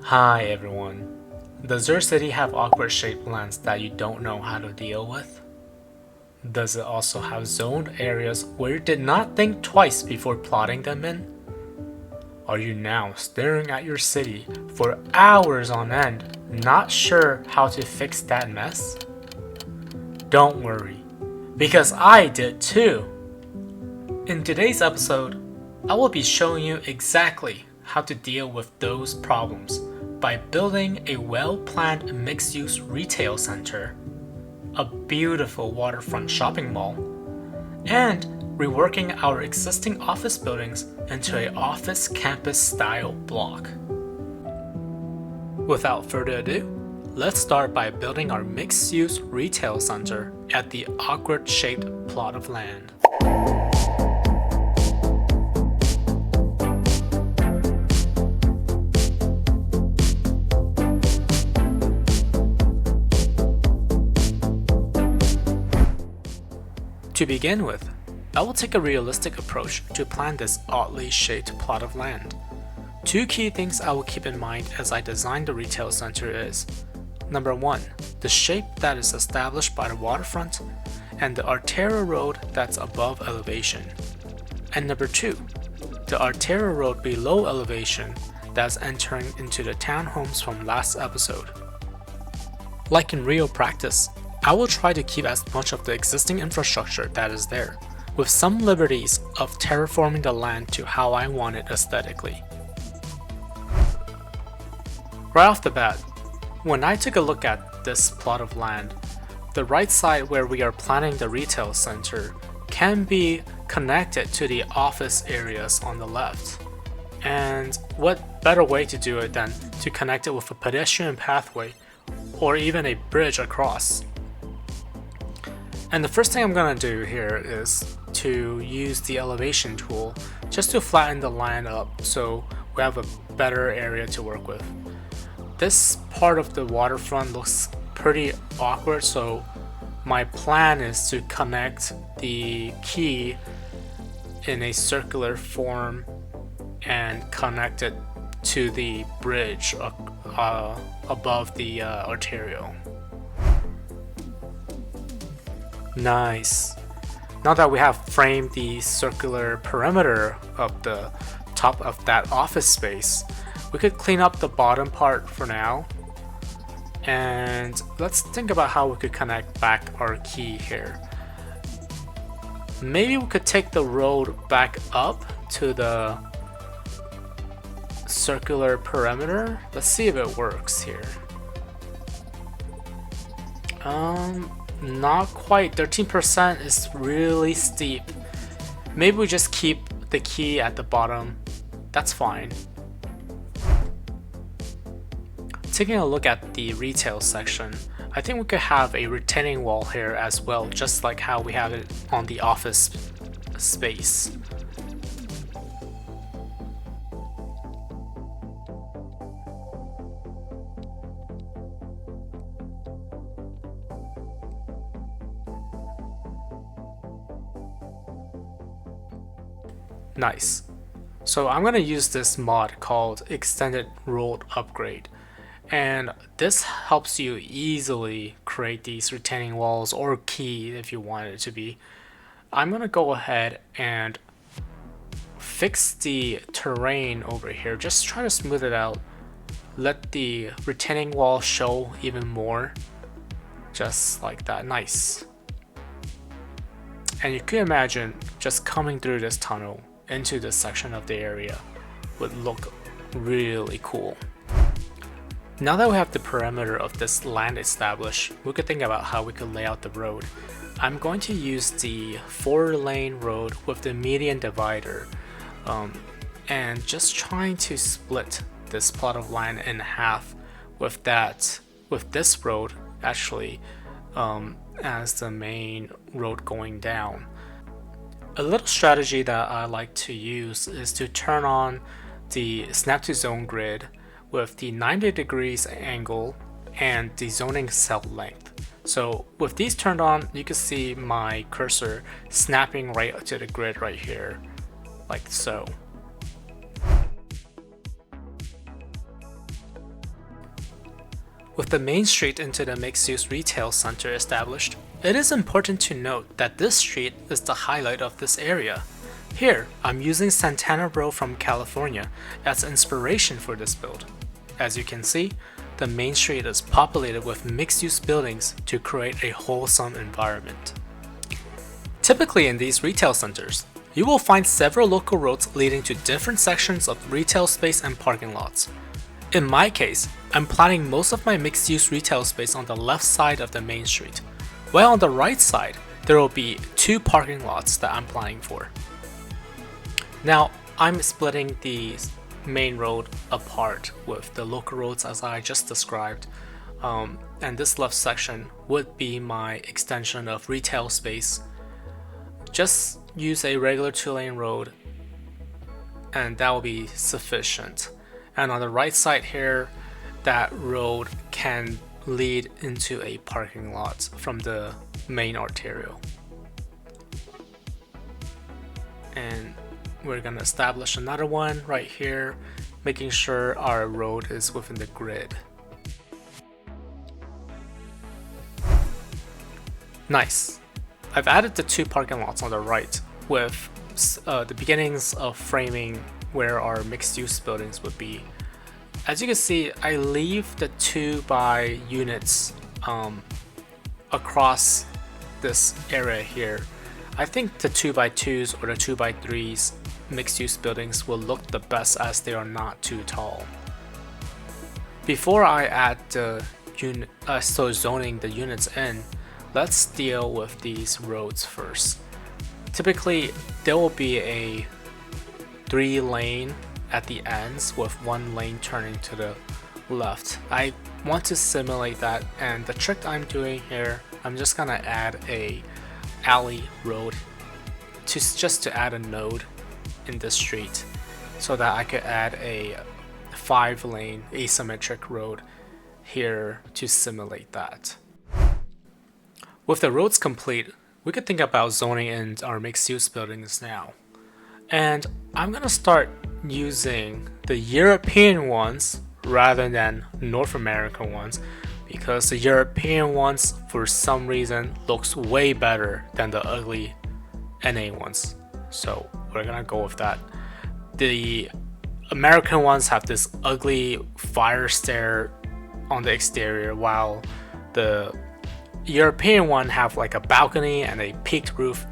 Hi everyone. Does your city have awkward shaped lands that you don't know how to deal with? Does it also have zoned areas where you did not think twice before plotting them in? Are you now staring at your city for hours on end, not sure how to fix that mess? Don't worry, because I did too! In today's episode, I will be showing you exactly how to deal with those problems by building a well-planned mixed-use retail center, a beautiful waterfront shopping mall, and reworking our existing office buildings into an office campus style block. Without further ado, let's start by building our mixed-use retail center at the awkward shaped plot of land. To begin with, I will take a realistic approach to plan this oddly shaped plot of land. Two key things I will keep in mind as I design the retail center is: number one, the shape that is established by the waterfront and the arterial road that's above elevation. And number two, the arterial road below elevation that's entering into the townhomes from last episode. Like in real practice, I will try to keep as much of the existing infrastructure that is there, with some liberties of terraforming the land to how I want it aesthetically. Right off the bat, when I took a look at this plot of land, the right side where we are planning the retail center can be connected to the office areas on the left. And what better way to do it than to connect it with a pedestrian pathway or even a bridge across. And the first thing I'm going to do here is to use the elevation tool just to flatten the line up so we have a better area to work with. This part of the waterfront looks pretty awkward, so my plan is to connect the key in a circular form and connect it to the bridge above the arterial. Nice. Now that we have framed the circular perimeter of the top of that office space, we could clean up the bottom part for now. And let's think about how we could connect back our key here. Maybe we could take the road back up to the circular perimeter. Let's see if it works here. Not quite. 13% is really steep. Maybe we just keep the key at the bottom. That's fine. Taking a look at the retail section, I think we could have a retaining wall here as well, just like how we have it on the office space. Nice. So I'm going to use this mod called Extended Road Upgrade, and this helps you easily create these retaining walls or key if you want it to be. I'm going to go ahead and fix the terrain over here, just try to smooth it out, let the retaining wall show even more, just like that. Nice. And you can imagine just coming through this tunnel into this section of the area would look really cool. Now that we have the perimeter of this land established, we could think about how we could lay out the road. I'm going to use the 4-lane road with the median divider, and just trying to split this plot of land in half with this road actually as the main road going down. A little strategy that I like to use is to turn on the snap to zone grid with the 90 degrees angle and the zoning cell length. So with these turned on, you can see my cursor snapping right to the grid right here, like so. With the main street into the mixed-use retail center established, it is important to note that this street is the highlight of this area. Here, I'm using Santana Row from California as inspiration for this build. As you can see, the main street is populated with mixed-use buildings to create a wholesome environment. Typically in these retail centers, you will find several local roads leading to different sections of retail space and parking lots. In my case, I'm planning most of my mixed-use retail space on the left side of the main street, while on the right side, there will be 2 parking lots that I'm planning for. Now, I'm splitting the main road apart with the local roads as I just described, and this left section would be my extension of retail space. Just use a regular 2-lane road and that will be sufficient. And on the right side here, that road can lead into a parking lot from the main arterial. And we're gonna establish another one right here, making sure our road is within the grid. Nice. I've added the 2 parking lots on the right with the beginnings of framing where our mixed-use buildings would be. As you can see, I leave the 2x units across this area here. I think the 2x2s or the 2x3s mixed-use buildings will look the best as they are not too tall. Before I add the zoning the units in, let's deal with these roads first. Typically, there will be a 3-lane at the ends with 1 lane turning to the left. I want to simulate that, and the trick I'm doing here, I'm just gonna add a alley road just to add a node in the street so that I could add a 5-lane asymmetric road here to simulate that. With the roads complete, we could think about zoning in our mixed-use buildings now. And I'm gonna start using the European ones rather than North American ones, because the European ones for some reason looks way better than the ugly NA ones. So we're gonna go with that. The American ones have this ugly fire stair on the exterior, while the European one have like a balcony and a peaked roof.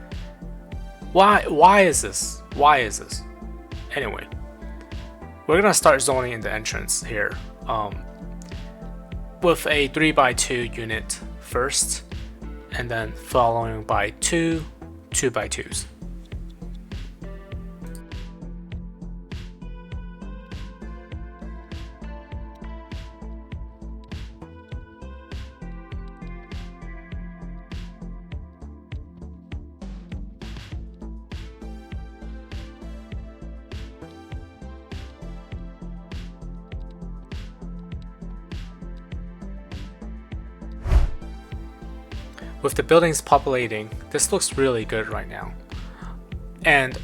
Why is this? Why is this? Anyway, we're gonna start zoning in the entrance here with a 3x2 unit first, and then following by 2 2x2s. With the buildings populating, this looks really good right now. And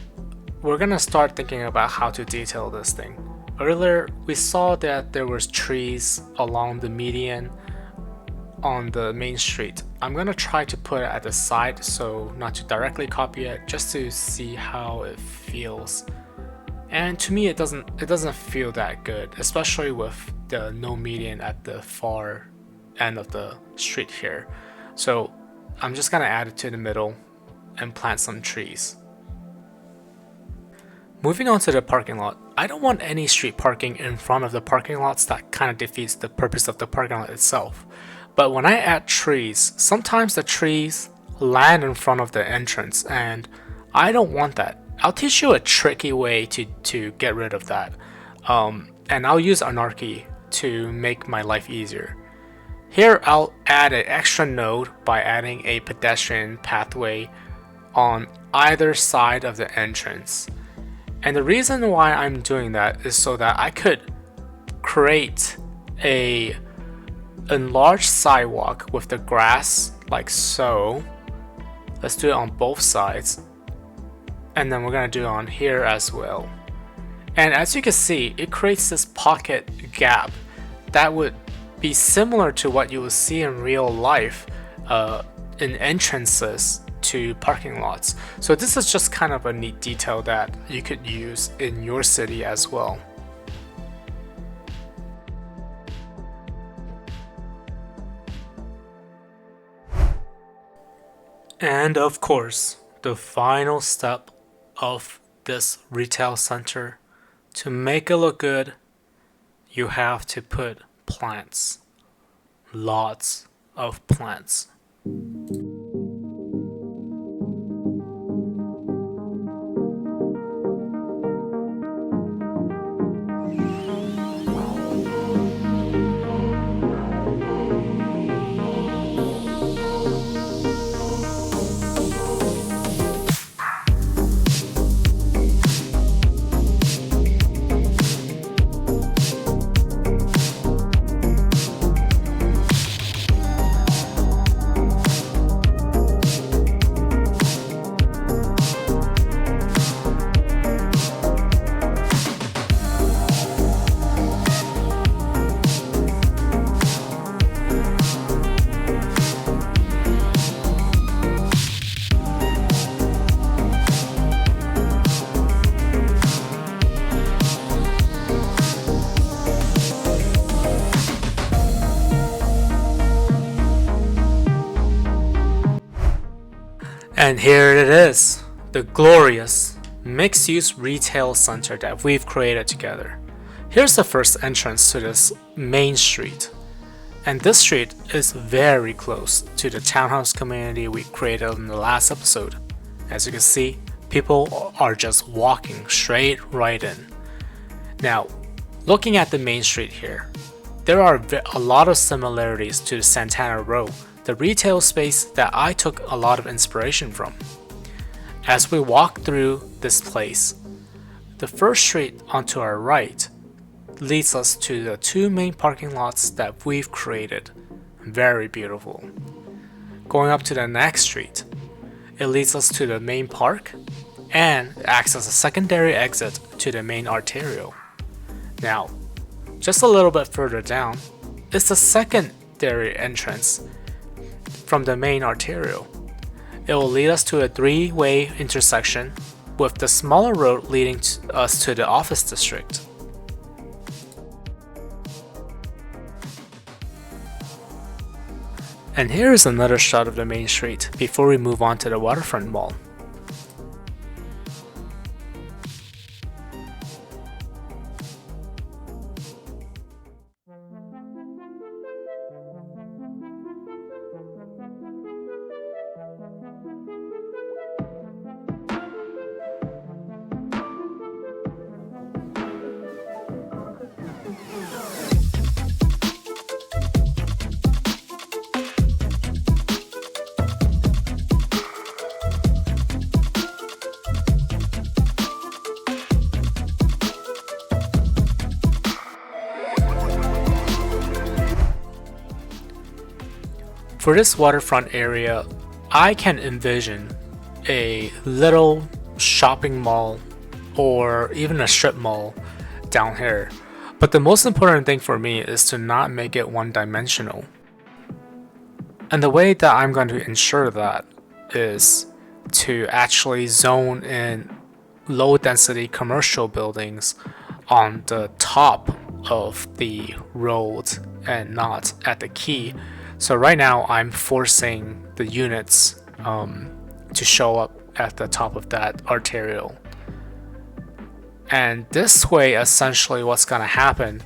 we're gonna start thinking about how to detail this thing. Earlier, we saw that there was trees along the median on the main street. I'm gonna try to put it at the side, so not to directly copy it, just to see how it feels. And to me, it doesn't feel that good, especially with the no median at the far end of the street here. So I'm just gonna add it to the middle and plant some trees. Moving on to the parking lot, I don't want any street parking in front of the parking lots. That kind of defeats the purpose of the parking lot itself. But when I add trees, sometimes the trees land in front of the entrance, and I don't want that. I'll teach you a tricky way to get rid of that. And I'll use Anarchy to make my life easier. Here I'll add an extra node by adding a pedestrian pathway on either side of the entrance. And the reason why I'm doing that is so that I could create a enlarged sidewalk with the grass like so. Let's do it on both sides. And then we're gonna do it on here as well. And as you can see, it creates this pocket gap that would be similar to what you will see in real life in entrances to parking lots. So this is just kind of a neat detail that you could use in your city as well. And of course, the final step of this retail center, to make it look good, you have to put plants. Lots of plants. And here it is, the glorious mixed-use retail center that we've created together. Here's the first entrance to this main street. And this street is very close to the townhouse community we created in the last episode. As you can see, people are just walking straight right in. Now, looking at the main street here, there are a lot of similarities to the Santana Row, the retail space that I took a lot of inspiration from. As we walk through this place, the first street onto our right leads us to the two main parking lots that we've created. Very beautiful. Going up to the next street, it leads us to the main park and acts as a secondary exit to the main arterial. Now, just a little bit further down is the secondary entrance from the main arterial. It will lead us to a three-way intersection with the smaller road leading us to the office district. And here is another shot of the main street before we move on to the waterfront mall. For this waterfront area, I can envision a little shopping mall or even a strip mall down here. But the most important thing for me is to not make it one-dimensional. And the way that I'm going to ensure that is to actually zone in low-density commercial buildings on the top of the road and not at the key. So right now I'm forcing the units to show up at the top of that arterial. And this way, essentially what's going to happen,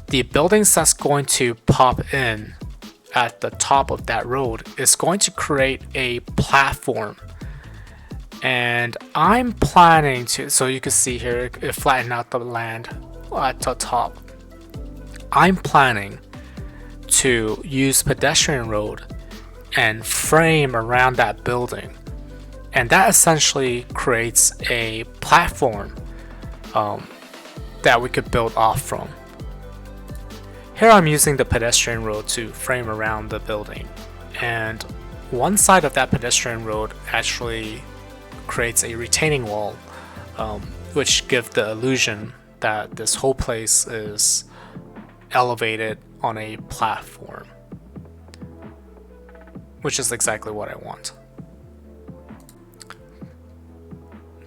the buildings that's going to pop in at the top of that road is going to create a platform. And I'm planning to, so you can see here, it flattened out the land at the top. I'm planning to use pedestrian road and frame around that building, and that essentially creates a platform that we could build off from. Here I'm using the pedestrian road to frame around the building, and one side of that pedestrian road actually creates a retaining wall, which gives the illusion that this whole place is elevated on a platform, which is exactly what I want.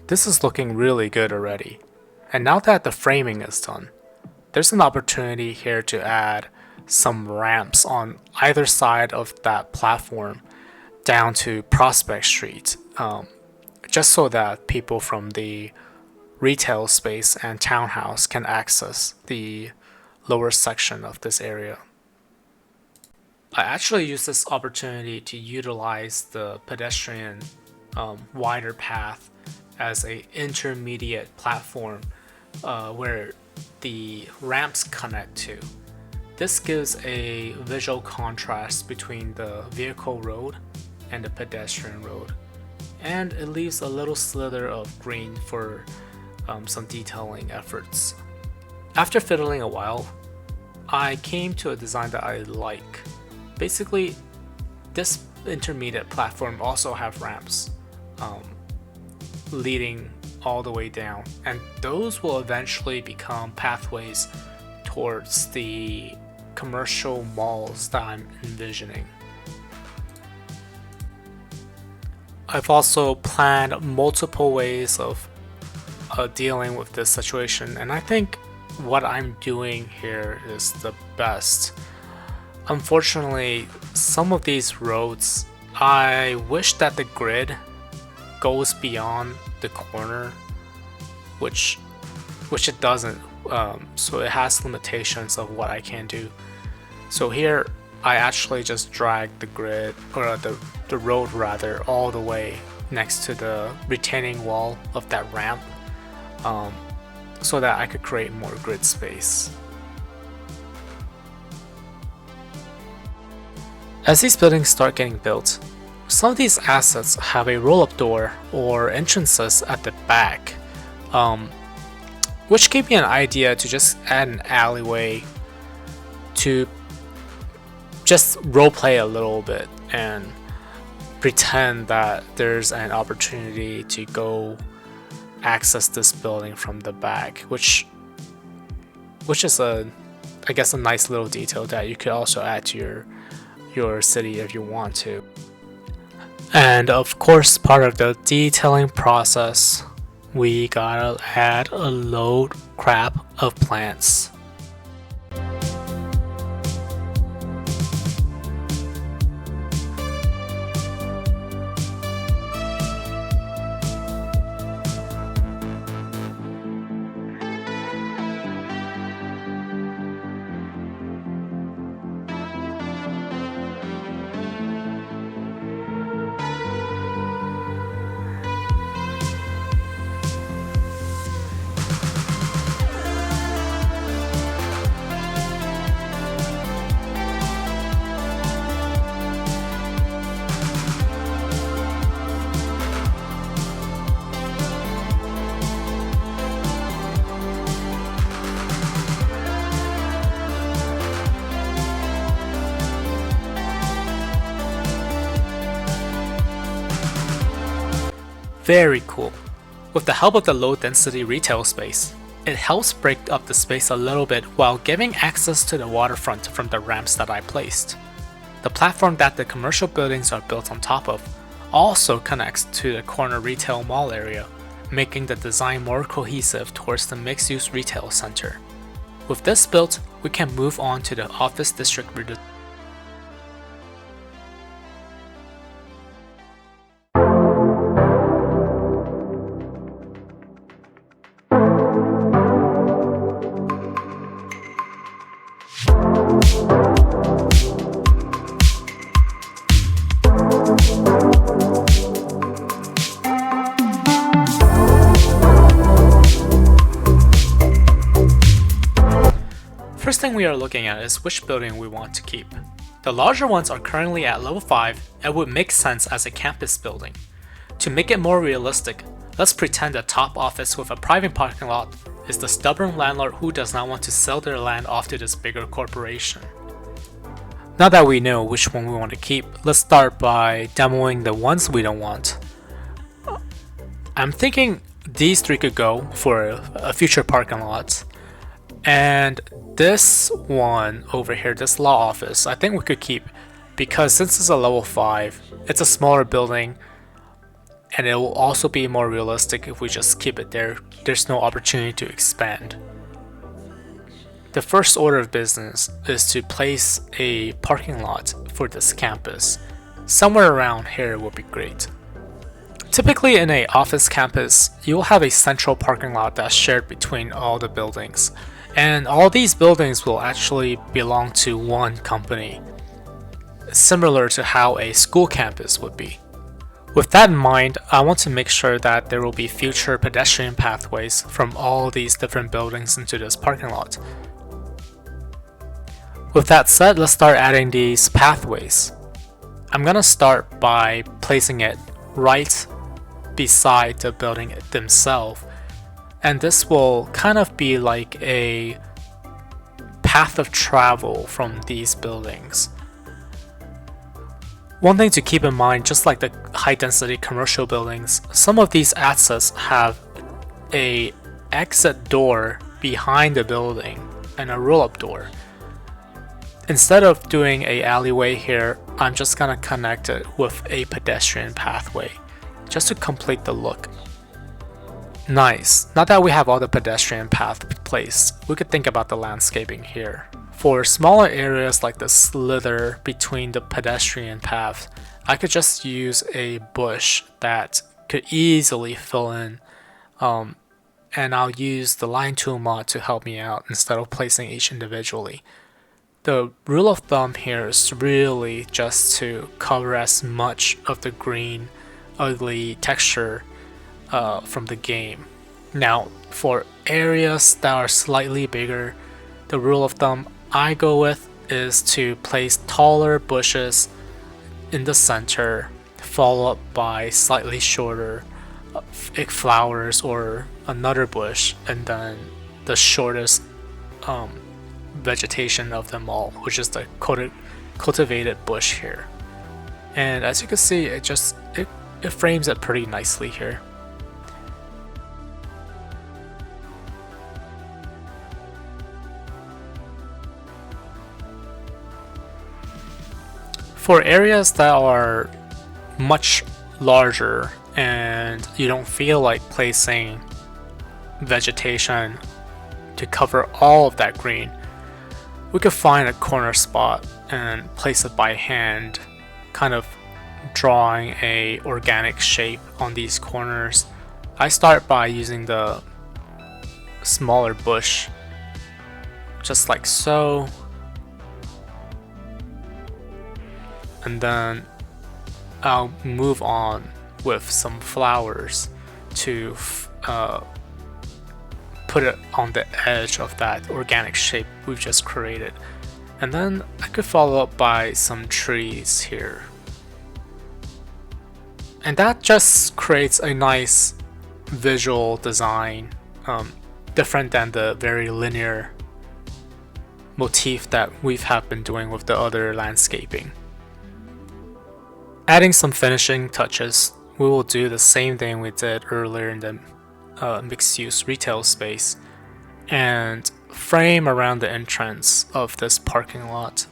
This is looking really good already. And now that the framing is done, there's an opportunity here to add some ramps on either side of that platform down to Prospect Street, just so that people from the retail space and townhouse can access the lower section of this area. I actually use this opportunity to utilize the pedestrian wider path as an intermediate platform where the ramps connect to. This gives a visual contrast between the vehicle road and the pedestrian road, and it leaves a little slither of green for some detailing efforts. After fiddling a while, I came to a design that I like. Basically, this intermediate platform also have ramps leading all the way down, and those will eventually become pathways towards the commercial malls that I'm envisioning. I've also planned multiple ways of dealing with this situation, and I think what I'm doing here is the best. Unfortunately, some of these roads, I wish that the grid goes beyond the corner, which it doesn't, so it has limitations of what I can do. So here I actually just drag the grid, or the road rather, all the way next to the retaining wall of that ramp, so that I could create more grid space. As these buildings start getting built, some of these assets have a roll-up door or entrances at the back, which gave me an idea to just add an alleyway to just roleplay a little bit and pretend that there's an opportunity to go access this building from the back, which is I guess a nice little detail that you could also add to your city if you want to. And of course, part of the detailing process, we gotta add a load crap of plants. Very cool. With the help of the low density retail space, it helps break up the space a little bit while giving access to the waterfront from the ramps that I placed. The platform that the commercial buildings are built on top of also connects to the corner retail mall area, making the design more cohesive towards the mixed-use retail center. With this built, we can move on to the office district redesign. First thing we are looking at is which building we want to keep. The larger ones are currently at level 5 and would make sense as a campus building. To make it more realistic, let's pretend a top office with a private parking lot is the stubborn landlord who does not want to sell their land off to this bigger corporation. Now that we know which one we want to keep, let's start by demoing the ones we don't want. I'm thinking these three could go for a future parking lot. And this one over here, this law office, I think we could keep, because since it's a level 5, it's a smaller building, and it will also be more realistic if we just keep it there. There's no opportunity to expand. The first order of business is to place a parking lot for this campus. Somewhere around here would be great. Typically in an office campus, you will have a central parking lot that's shared between all the buildings. And all these buildings will actually belong to one company, similar to how a school campus would be. With that in mind, I want to make sure that there will be future pedestrian pathways from all these different buildings into this parking lot. With that said, let's start adding these pathways. I'm gonna start by placing it right beside the building themselves, and this will kind of be like a path of travel from these buildings. One thing to keep in mind, just like the high-density commercial buildings, some of these assets have a exit door behind the building and a roll-up door. Instead of doing a alleyway here, I'm just gonna connect it with a pedestrian pathway, just to complete the look. Nice. Now that we have all the pedestrian path placed, we could think about the landscaping here. For smaller areas like the slither between the pedestrian path, I could just use a bush that could easily fill in, and I'll use the line tool mod to help me out instead of placing each individually. The rule of thumb here is really just to cover as much of the green, ugly texture from the game. Now, for areas that are slightly bigger, the rule of thumb I go with is to place taller bushes in the center, followed by slightly shorter flowers or another bush, and then the shortest vegetation of them all, which is the cultivated bush here. And as you can see, it frames it pretty nicely here. For areas that are much larger and you don't feel like placing vegetation to cover all of that green, we could find a corner spot and place it by hand, kind of drawing a organic shape on these corners. I start by using the smaller bush, just like so, and then I'll move on with some flowers to put it on the edge of that organic shape we've just created. And then I could follow up by some trees here. And that just creates a nice visual design, different than the very linear motif that we've been doing with the other landscaping. Adding some finishing touches, we will do the same thing we did earlier in the mixed-use retail space and frame around the entrance of this parking lot,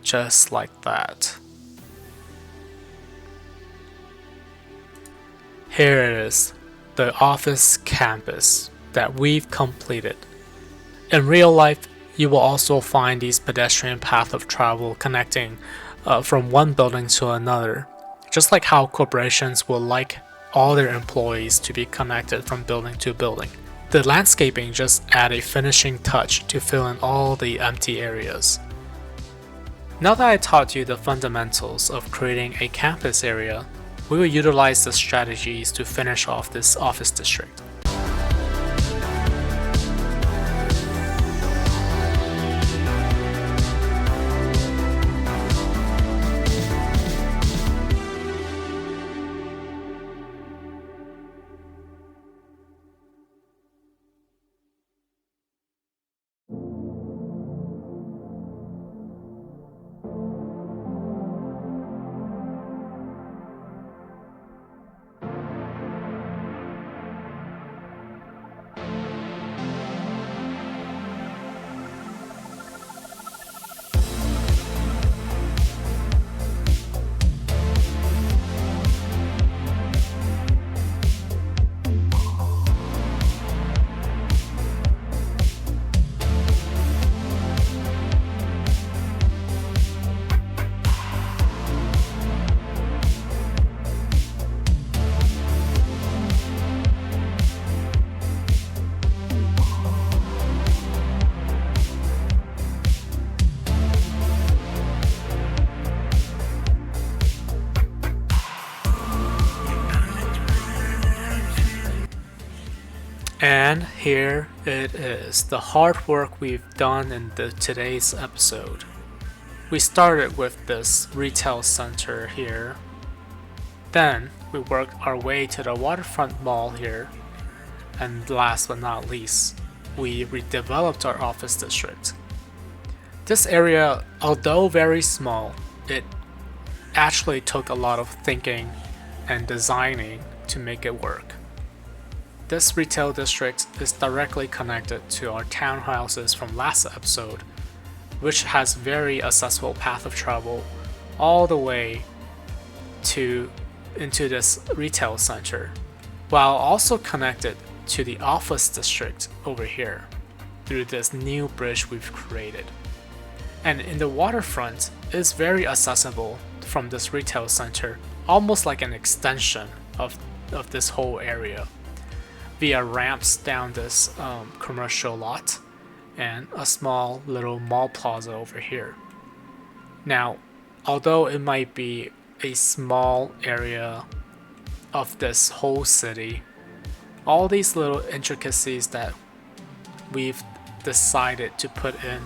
just like that. Here it is, the office campus that we've completed. In real life, you will also find these pedestrian path of travel connecting from one building to another, just like how corporations will like all their employees to be connected from building to building. The landscaping just add a finishing touch to fill in all the empty areas. Now that I taught you the fundamentals of creating a campus area, we will utilize the strategies to finish off this office district. And here it is, the hard work we've done in today's episode. We started with this retail center here. Then we worked our way to the waterfront mall here. And last but not least, we redeveloped our office district. This area, although very small, it actually took a lot of thinking and designing to make it work. This retail district is directly connected to our townhouses from last episode, which has very accessible path of travel all the way into this retail center, while also connected to the office district over here through this new bridge we've created. And in the waterfront is very accessible from this retail center, almost like an extension of this whole area, via ramps down this commercial lot and a small little mall plaza over here. Now, although it might be a small area of this whole city, all these little intricacies that we've decided to put in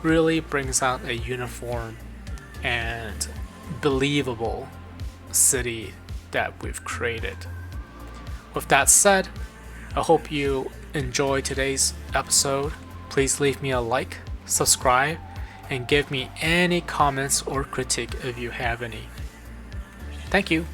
really brings out a uniform and believable city that we've created. With that said, I hope you enjoyed today's episode. Please leave me a like, subscribe, and give me any comments or critique if you have any. Thank you.